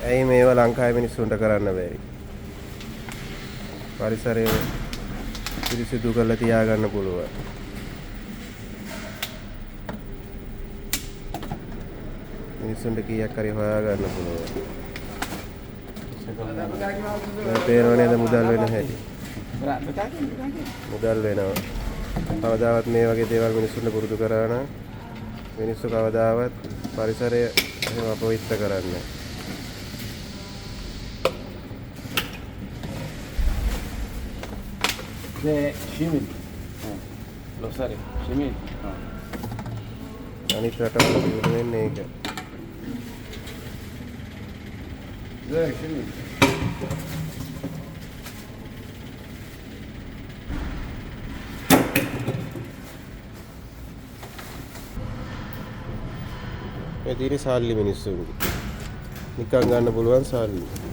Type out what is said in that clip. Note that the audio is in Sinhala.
ඇයි මේවා ලංකාවේ මිනිස්සුන්ට කරන්න බැරි? පරිසරය පිරිසිදු කරලා තියාගන්න පුළුවන්. මිනිස්සුන්ට කීයක් හරි හොයාගන්න පුළුවන්. පේනව නේද මුදල් වෙන හැටි? මුදල් වෙනවා. කවදාවත් මේ වගේ දේවල් මිනිස්සුන්ට පුරුදු කරා නම් මිනිස්සු කවදාවත් පරිසරය එහෙම අපවිත්‍ර කරන්නේ නැහැ. Shimil. Losari. Shimil. අනිත් රටවල දිනු වෙන්නේ ඒක. Shimil. මේ තියෙන සල්ලි මිනිස්සුන්ගේ. නිකන් ගන්න පුළුවන් සල්ලි.